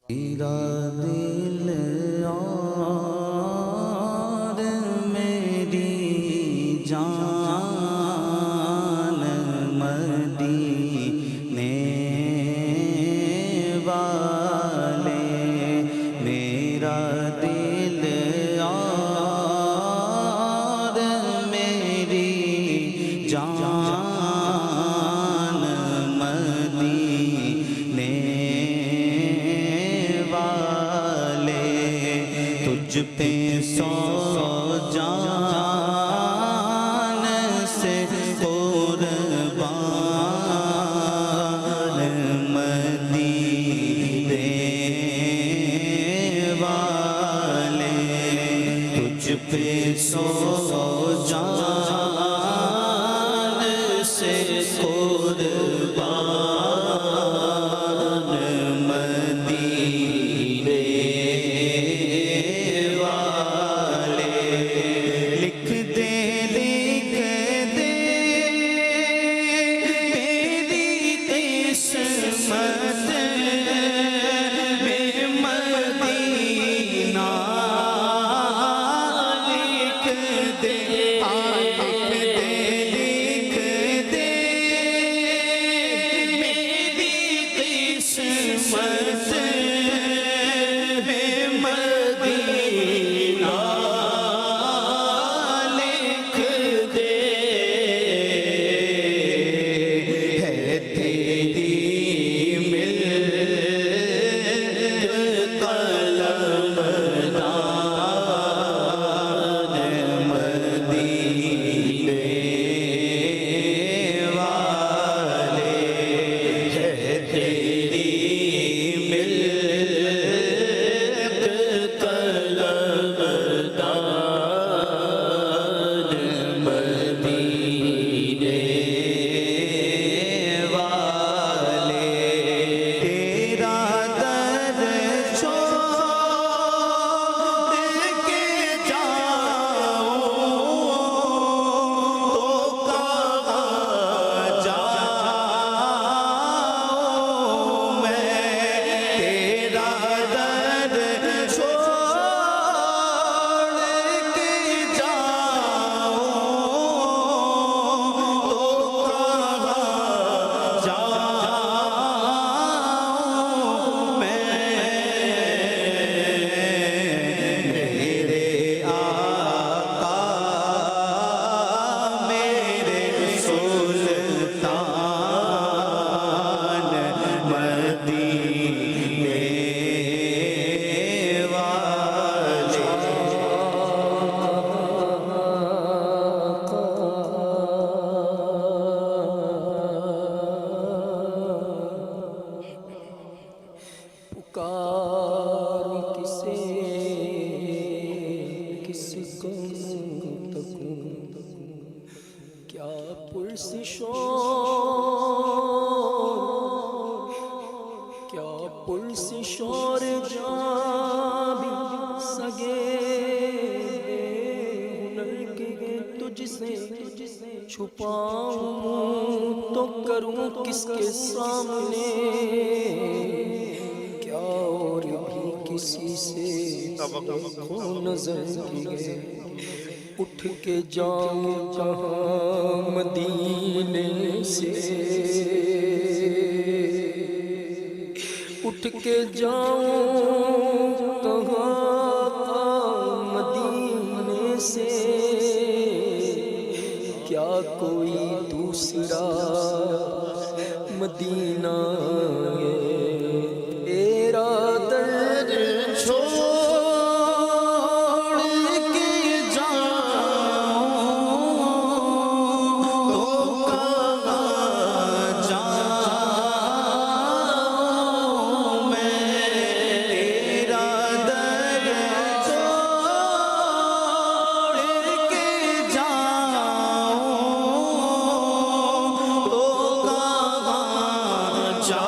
میرا دل اور میری جان مدینے والے، میرا دل اور میری جان مدینے والے، تجھ پہ سو جان سے قربان مدینے والے، تجھ پہ سو جان سے قربان مدینے والے، لکھ دے میری قسمت میں مدینہ، لکھ دے میری قسمت میں مدینہ، لکھ دے ہے تیری ملت قلمدان مدینے والے، ہے تیری ملت قلمدان مدینے والے، تیرا در چھوڑ کے جاؤں تو کہاں جاؤں میں، تیرا در چھوڑ کے جاؤں تو کہاں جاؤں میں، میرے آقا میرے سلطان مدینے والے، پکاروں کسے کس کو تکوں، کیا پرسشور جاں بھی سگے ہنر کے تجھ سے چھپاؤں تو کروں کس کے سامنے، کیا اور بھی کسی سے دیکھو نظر کیے، اٹھ کے جاؤں کہاں مدینے سے، اٹھ کے جاؤں کہاں مدینے سے، کیا کوئی دوسرا مدینہ ہے، تیرا در چھوڑ کے جاؤں تو کہاں جاؤں میں، تیرا در چھوڑ کے جاؤں تو کہاں جاؤں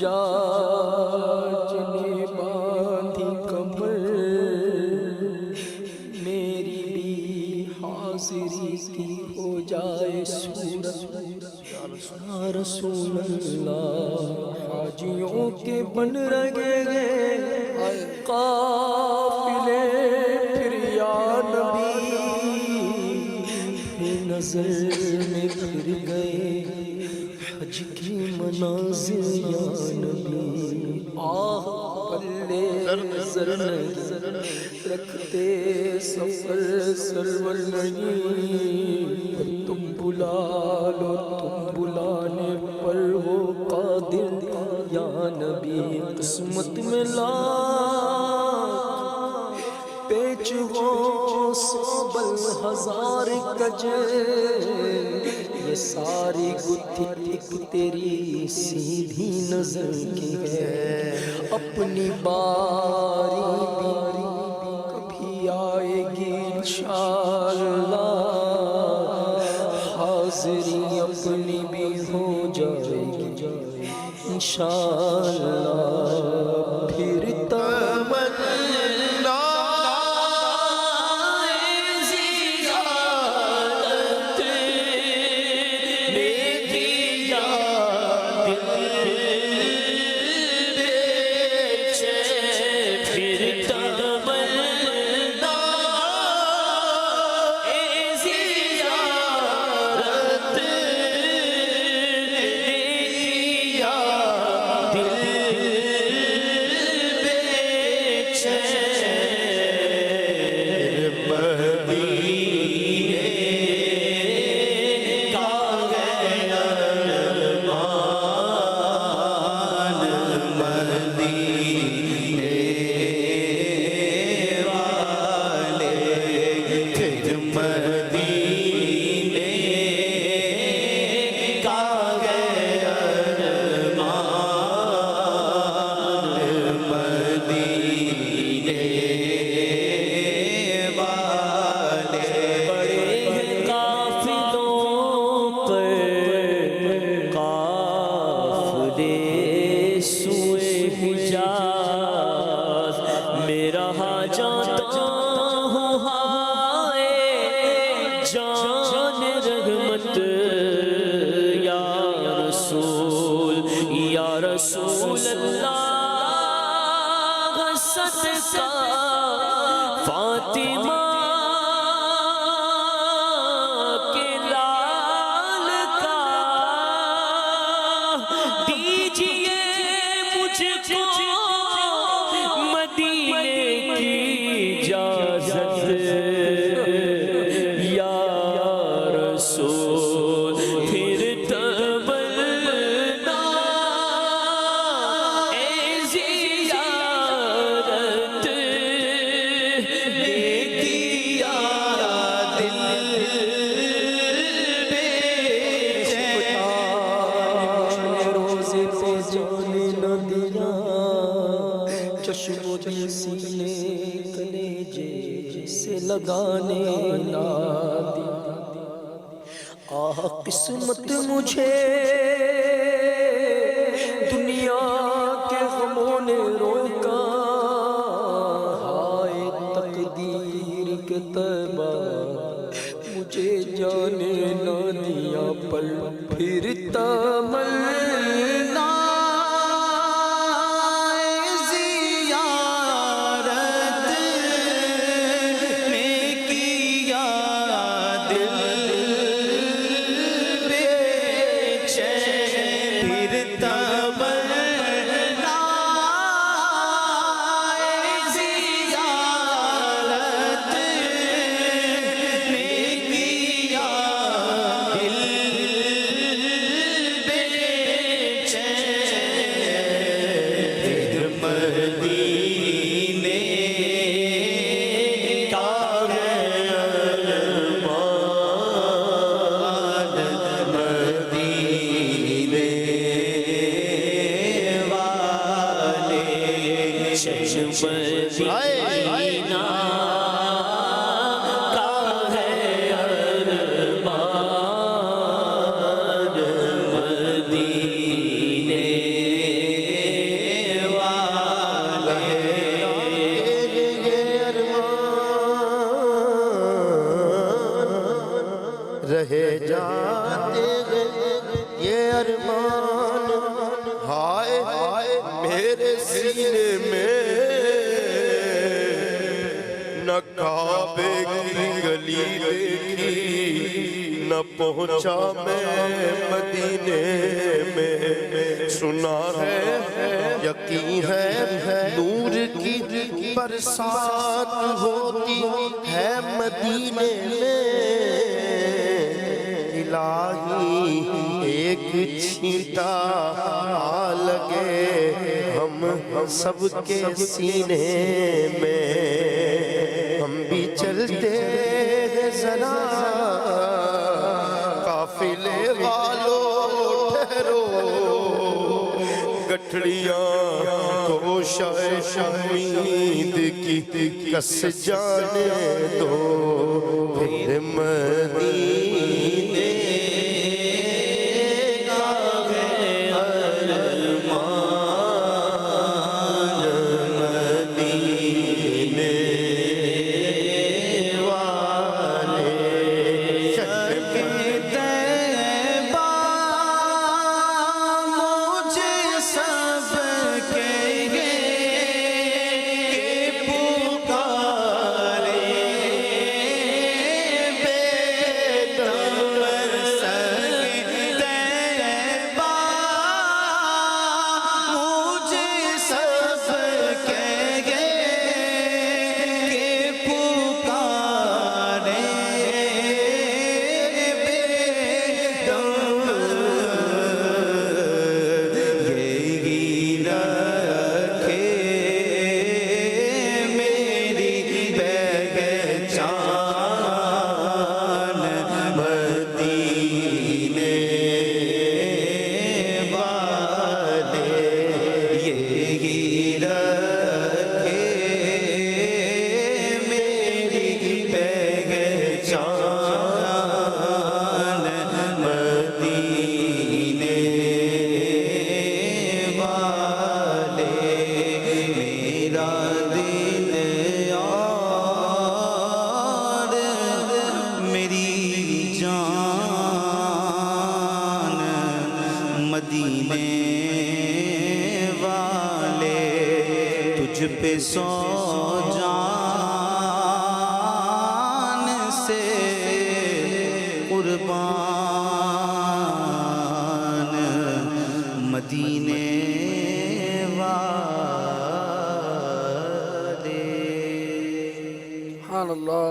حجاج نے باندھی کمر میری بھی حاضری کی ہو جائے صورت یا رسول اللہ حاجیوں کے بن رہے قافلے پھر یا نبی نظر میں پھر گئے حج کی منازل یا نبی آہ پلے نظر نہیں رکھتے سفر سرور نہیں تم بلا لو تم بلانے پر وہ قادر یا نبی قسمت میں لاکھ پیچ ہو سو بل ہزار کج یہ ساری گتھی ایک تیری سیدھی نظر کی ہے اپنی باری کبھی آئے گی انشاءاللہ حاضری اپنی بھی ہو جائے گی انشاءاللہ پھر تمنا رسول اللہ صدقہ فاطمہ کے لال کا دیجئے مجھ کو مدینے کی اجازت یا رسول پھر سینے کلیجے سے لگانے نہ دیا آہ قسمت مجھے دنیا کے غموں نے روکا ہائے تقدیر کے طیبہ مجھے جانے نہ دیا پر پھر تمنا ارمان ہائے میرے سینے میں نہ کعبے کی گلی دیکھی نہ پہنچا میں مدینے میں سنا ہے یقین ہے نور کی برسات ہوتی ہے مدینے میں الہی ایک چھینٹا آ لگے ہم سب کے سینے میں ہم بھی چلتے ہیں ذرا قافلے والوں ٹھہرو گٹھڑیاں کو شاید امید کی کس جانے دو پھر مدینے مدینے والے تجھ پہ سو جان سے قربان مدینے والے سبحان اللہ